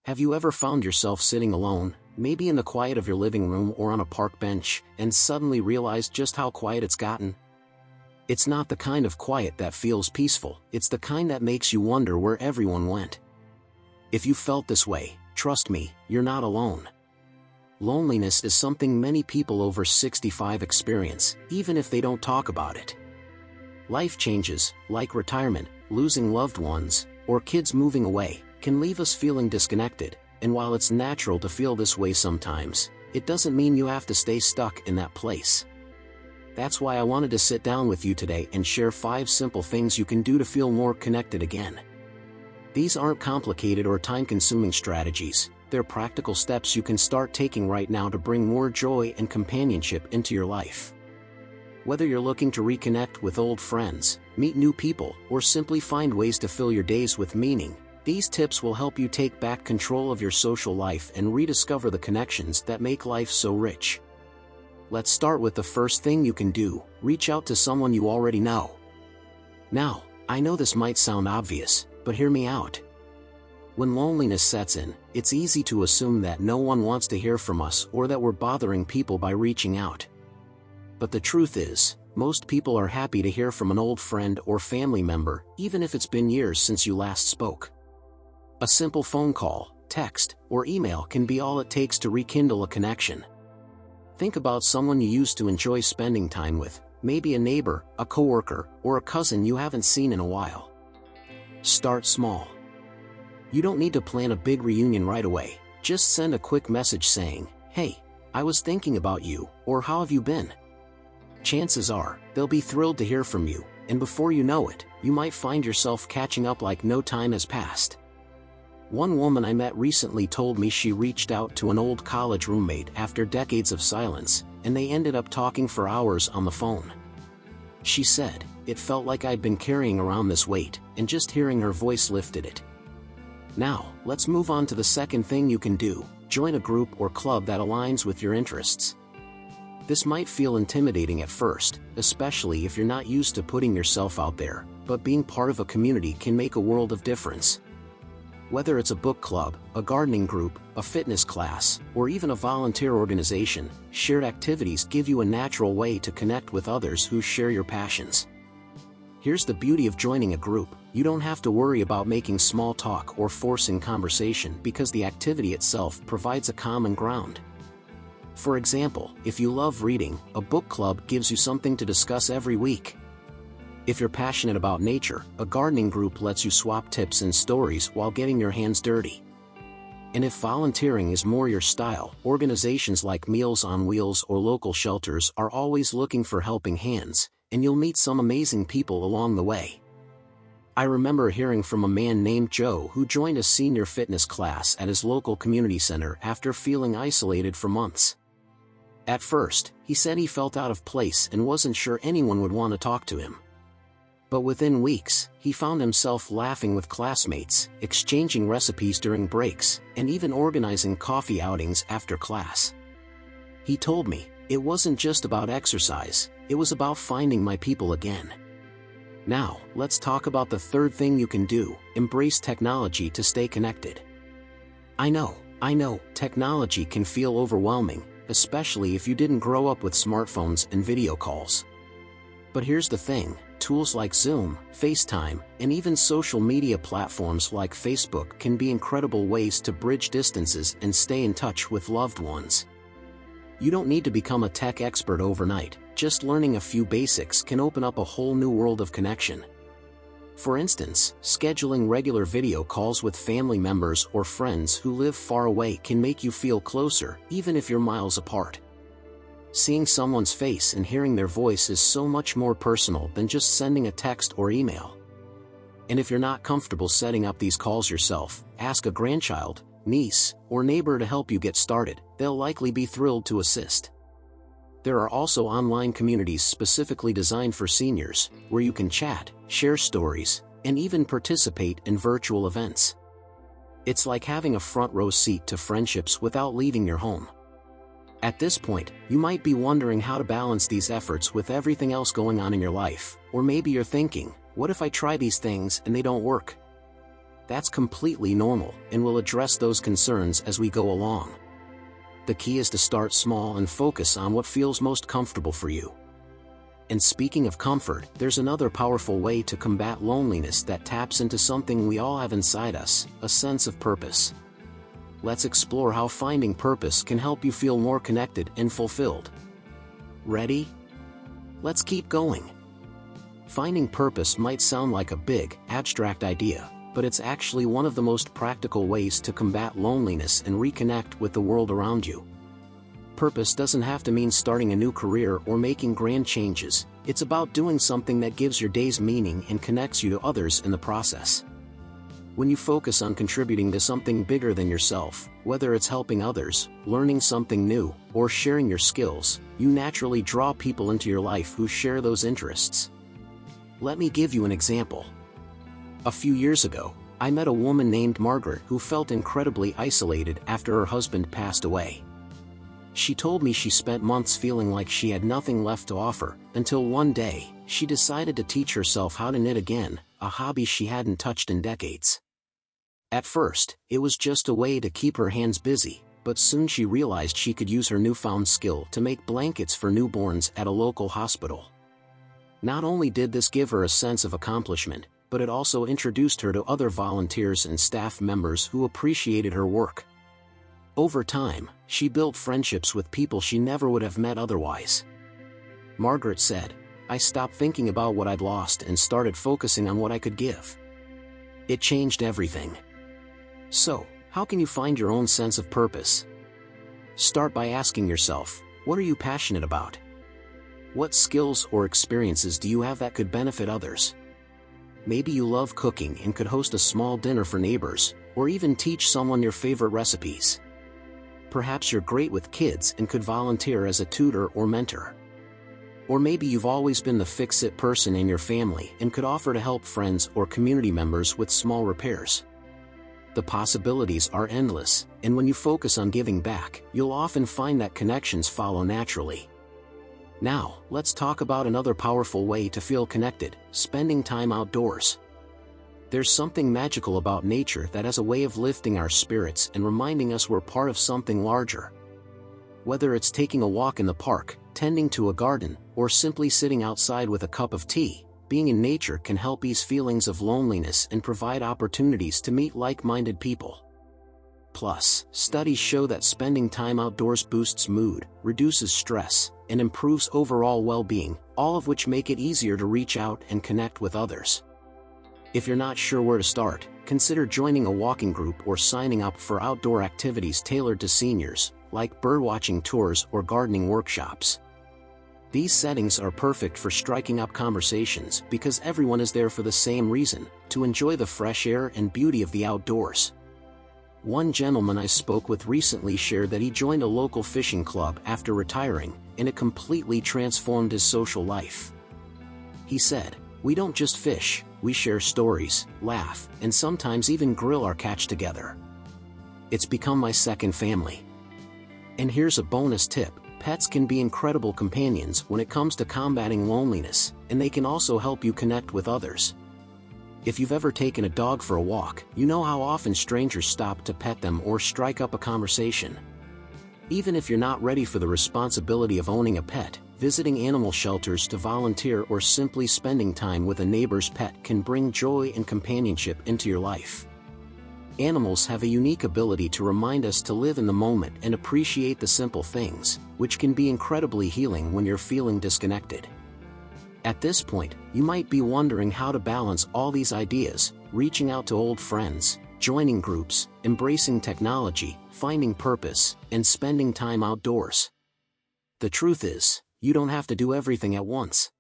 Have you ever found yourself sitting alone, maybe in the quiet of your living room or on a park bench, and suddenly realized just how quiet it's gotten? It's not the kind of quiet that feels peaceful, it's the kind that makes you wonder where everyone went. If you felt this way, trust me, you're not alone. Loneliness is something many people over 65 experience, even if they don't talk about it. Life changes, like retirement, losing loved ones, or kids moving away, can leave us feeling disconnected, and while it's natural to feel this way sometimes, it doesn't mean you have to stay stuck in that place. That's why I wanted to sit down with you today and share 5 simple things you can do to feel more connected again. These aren't complicated or time-consuming strategies, they're practical steps you can start taking right now to bring more joy and companionship into your life. Whether you're looking to reconnect with old friends, meet new people, or simply find ways to fill your days with meaning, these tips will help you take back control of your social life and rediscover the connections that make life so rich. Let's start with the first thing you can do: reach out to someone you already know. Now, I know this might sound obvious, but hear me out. When loneliness sets in, it's easy to assume that no one wants to hear from us or that we're bothering people by reaching out. But the truth is, most people are happy to hear from an old friend or family member, even if it's been years since you last spoke. A simple phone call, text, or email can be all it takes to rekindle a connection. Think about someone you used to enjoy spending time with, maybe a neighbor, a coworker, or a cousin you haven't seen in a while. Start small. You don't need to plan a big reunion right away, just send a quick message saying, "Hey, I was thinking about you," or "How have you been?" Chances are, they'll be thrilled to hear from you, and before you know it, you might find yourself catching up like no time has passed. One woman I met recently told me she reached out to an old college roommate after decades of silence, and they ended up talking for hours on the phone. She said, "It felt like I'd been carrying around this weight, and just hearing her voice lifted it." Now, let's move on to the second thing you can do: join a group or club that aligns with your interests. This might feel intimidating at first, especially if you're not used to putting yourself out there, but being part of a community can make a world of difference. Whether it's a book club, a gardening group, a fitness class, or even a volunteer organization, shared activities give you a natural way to connect with others who share your passions. Here's the beauty of joining a group: you don't have to worry about making small talk or forcing conversation because the activity itself provides a common ground. For example, if you love reading, a book club gives you something to discuss every week. If you're passionate about nature, a gardening group lets you swap tips and stories while getting your hands dirty. And if volunteering is more your style, organizations like Meals on Wheels or local shelters are always looking for helping hands, and you'll meet some amazing people along the way. I remember hearing from a man named Joe who joined a senior fitness class at his local community center after feeling isolated for months. At first, he said he felt out of place and wasn't sure anyone would want to talk to him. But within weeks, he found himself laughing with classmates, exchanging recipes during breaks, and even organizing coffee outings after class. He told me, "It wasn't just about exercise, it was about finding my people again." Now, let's talk about the third thing you can do: embrace technology to stay connected. I know, technology can feel overwhelming, especially if you didn't grow up with smartphones and video calls. But here's the thing: tools like Zoom, FaceTime, and even social media platforms like Facebook can be incredible ways to bridge distances and stay in touch with loved ones. You don't need to become a tech expert overnight, just learning a few basics can open up a whole new world of connection. For instance, scheduling regular video calls with family members or friends who live far away can make you feel closer, even if you're miles apart. Seeing someone's face and hearing their voice is so much more personal than just sending a text or email. And if you're not comfortable setting up these calls yourself, ask a grandchild, niece, or neighbor to help you get started. They'll likely be thrilled to assist. There are also online communities specifically designed for seniors, where you can chat, share stories, and even participate in virtual events. It's like having a front row seat to friendships without leaving your home. At this point, you might be wondering how to balance these efforts with everything else going on in your life, or maybe you're thinking, what if I try these things and they don't work? That's completely normal, and we'll address those concerns as we go along. The key is to start small and focus on what feels most comfortable for you. And speaking of comfort, there's another powerful way to combat loneliness that taps into something we all have inside us, a sense of purpose. Let's explore how finding purpose can help you feel more connected and fulfilled. Ready? Let's keep going. Finding purpose might sound like a big, abstract idea, but it's actually one of the most practical ways to combat loneliness and reconnect with the world around you. Purpose doesn't have to mean starting a new career or making grand changes. It's about doing something that gives your days meaning and connects you to others in the process. When you focus on contributing to something bigger than yourself, whether it's helping others, learning something new, or sharing your skills, you naturally draw people into your life who share those interests. Let me give you an example. A few years ago, I met a woman named Margaret who felt incredibly isolated after her husband passed away. She told me she spent months feeling like she had nothing left to offer, until one day, she decided to teach herself how to knit again, a hobby she hadn't touched in decades. At first, it was just a way to keep her hands busy, but soon she realized she could use her newfound skill to make blankets for newborns at a local hospital. Not only did this give her a sense of accomplishment, but it also introduced her to other volunteers and staff members who appreciated her work. Over time, she built friendships with people she never would have met otherwise. Margaret said, "I stopped thinking about what I'd lost and started focusing on what I could give. It changed everything." So, how can you find your own sense of purpose? Start by asking yourself, what are you passionate about? What skills or experiences do you have that could benefit others? Maybe you love cooking and could host a small dinner for neighbors, or even teach someone your favorite recipes. Perhaps you're great with kids and could volunteer as a tutor or mentor. Or maybe you've always been the fix-it person in your family and could offer to help friends or community members with small repairs. The possibilities are endless, and when you focus on giving back, you'll often find that connections follow naturally. Now, let's talk about another powerful way to feel connected: spending time outdoors. There's something magical about nature that has a way of lifting our spirits and reminding us we're part of something larger. Whether it's taking a walk in the park, tending to a garden, or simply sitting outside with a cup of tea, being in nature can help ease feelings of loneliness and provide opportunities to meet like-minded people. Plus, studies show that spending time outdoors boosts mood, reduces stress, and improves overall well-being, all of which make it easier to reach out and connect with others. If you're not sure where to start, consider joining a walking group or signing up for outdoor activities tailored to seniors, like birdwatching tours or gardening workshops. These settings are perfect for striking up conversations because everyone is there for the same reason: to enjoy the fresh air and beauty of the outdoors. One gentleman I spoke with recently shared that he joined a local fishing club after retiring, and it completely transformed his social life. He said, "We don't just fish, we share stories, laugh, and sometimes even grill our catch together. It's become my second family." And here's a bonus tip: pets can be incredible companions when it comes to combating loneliness, and they can also help you connect with others. If you've ever taken a dog for a walk, you know how often strangers stop to pet them or strike up a conversation. Even if you're not ready for the responsibility of owning a pet, visiting animal shelters to volunteer or simply spending time with a neighbor's pet can bring joy and companionship into your life. Animals have a unique ability to remind us to live in the moment and appreciate the simple things, which can be incredibly healing when you're feeling disconnected. At this point, you might be wondering how to balance all these ideas: reaching out to old friends, joining groups, embracing technology, finding purpose, and spending time outdoors. The truth is, you don't have to do everything at once.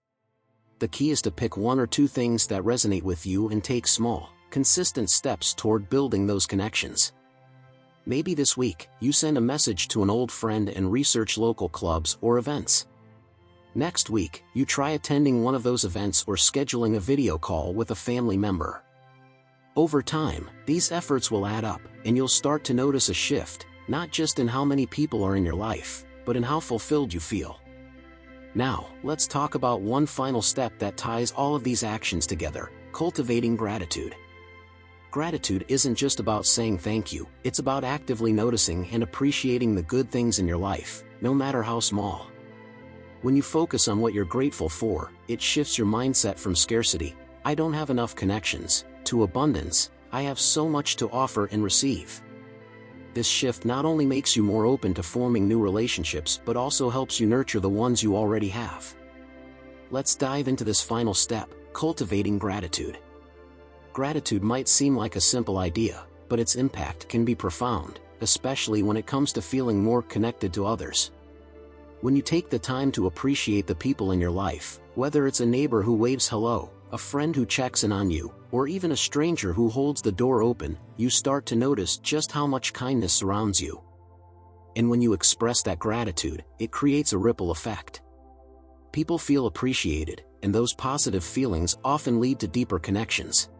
The key is to pick one or two things that resonate with you and take small, consistent steps toward building those connections. Maybe this week, you send a message to an old friend and research local clubs or events. Next week, you try attending one of those events or scheduling a video call with a family member. Over time, these efforts will add up, and you'll start to notice a shift, not just in how many people are in your life, but in how fulfilled you feel. Now, let's talk about one final step that ties all of these actions together: cultivating gratitude. Gratitude isn't just about saying thank you, it's about actively noticing and appreciating the good things in your life, no matter how small. When you focus on what you're grateful for, it shifts your mindset from scarcity, I don't have enough connections, to abundance, I have so much to offer and receive. This shift not only makes you more open to forming new relationships but also helps you nurture the ones you already have. Let's dive into this final step, cultivating gratitude. Gratitude might seem like a simple idea, but its impact can be profound, especially when it comes to feeling more connected to others. When you take the time to appreciate the people in your life, whether it's a neighbor who waves hello, a friend who checks in on you, or even a stranger who holds the door open, you start to notice just how much kindness surrounds you. And when you express that gratitude, it creates a ripple effect. People feel appreciated, and those positive feelings often lead to deeper connections.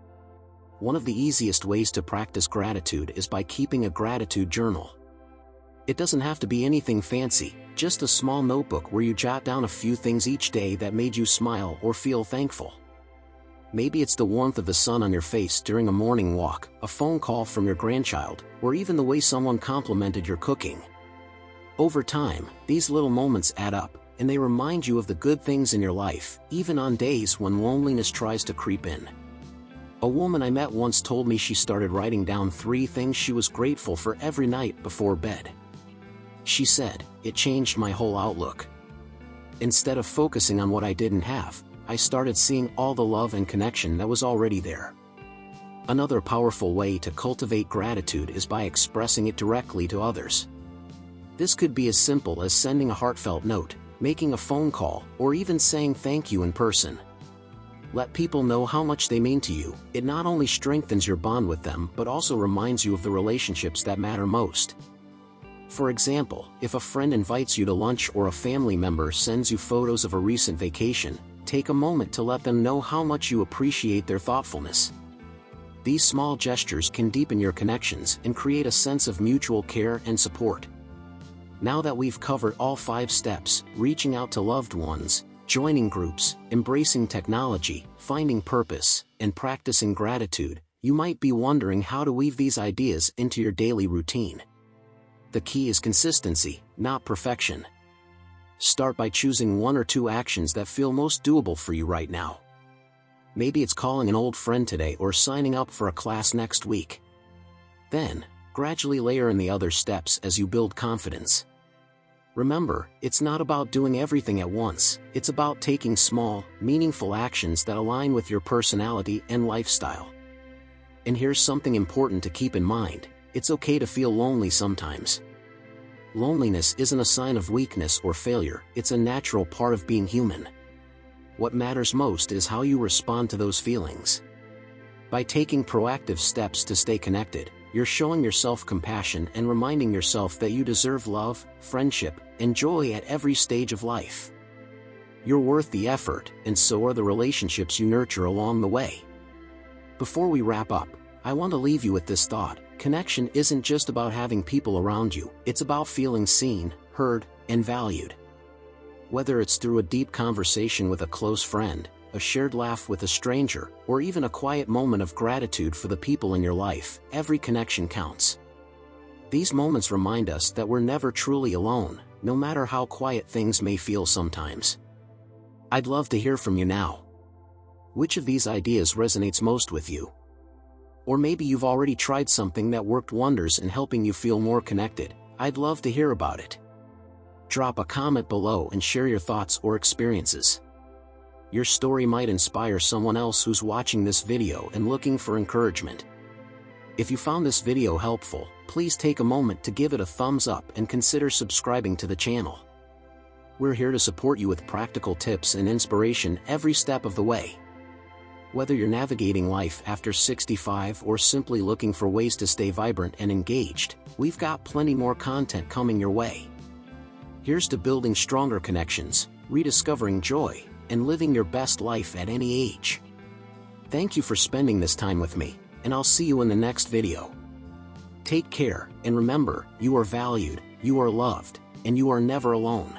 One of the easiest ways to practice gratitude is by keeping a gratitude journal. It doesn't have to be anything fancy, just a small notebook where you jot down a few things each day that made you smile or feel thankful. Maybe it's the warmth of the sun on your face during a morning walk, a phone call from your grandchild, or even the way someone complimented your cooking. Over time, these little moments add up, and they remind you of the good things in your life, even on days when loneliness tries to creep in. A woman I met once told me she started writing down 3 things she was grateful for every night before bed. She said, "It changed my whole outlook. Instead of focusing on what I didn't have, I started seeing all the love and connection that was already there." Another powerful way to cultivate gratitude is by expressing it directly to others. This could be as simple as sending a heartfelt note, making a phone call, or even saying thank you in person. Let people know how much they mean to you. It not only strengthens your bond with them but also reminds you of the relationships that matter most. For example, if a friend invites you to lunch or a family member sends you photos of a recent vacation, take a moment to let them know how much you appreciate their thoughtfulness. These small gestures can deepen your connections and create a sense of mutual care and support. Now that we've covered all 5 steps, reaching out to loved ones, joining groups, embracing technology, finding purpose, and practicing gratitude, you might be wondering how to weave these ideas into your daily routine. The key is consistency, not perfection. Start by choosing 1 or 2 actions that feel most doable for you right now. Maybe it's calling an old friend today or signing up for a class next week. Then, gradually layer in the other steps as you build confidence. Remember, it's not about doing everything at once, it's about taking small, meaningful actions that align with your personality and lifestyle. And here's something important to keep in mind, it's okay to feel lonely sometimes. Loneliness isn't a sign of weakness or failure, it's a natural part of being human. What matters most is how you respond to those feelings. By taking proactive steps to stay connected, you're showing yourself compassion and reminding yourself that you deserve love, friendship, and joy at every stage of life. You're worth the effort, and so are the relationships you nurture along the way. Before we wrap up, I want to leave you with this thought: connection isn't just about having people around you, it's about feeling seen, heard, and valued. Whether it's through a deep conversation with a close friend, a shared laugh with a stranger, or even a quiet moment of gratitude for the people in your life, every connection counts. These moments remind us that we're never truly alone, no matter how quiet things may feel sometimes. I'd love to hear from you now. Which of these ideas resonates most with you? Or maybe you've already tried something that worked wonders in helping you feel more connected. I'd love to hear about it. Drop a comment below and share your thoughts or experiences. Your story might inspire someone else who's watching this video and looking for encouragement. If you found this video helpful, please take a moment to give it a thumbs up and consider subscribing to the channel. We're here to support you with practical tips and inspiration every step of the way. Whether you're navigating life after 65 or simply looking for ways to stay vibrant and engaged, we've got plenty more content coming your way. Here's to building stronger connections, rediscovering joy, and living your best life at any age. Thank you for spending this time with me, and I'll see you in the next video. Take care, and remember, you are valued, you are loved, and you are never alone.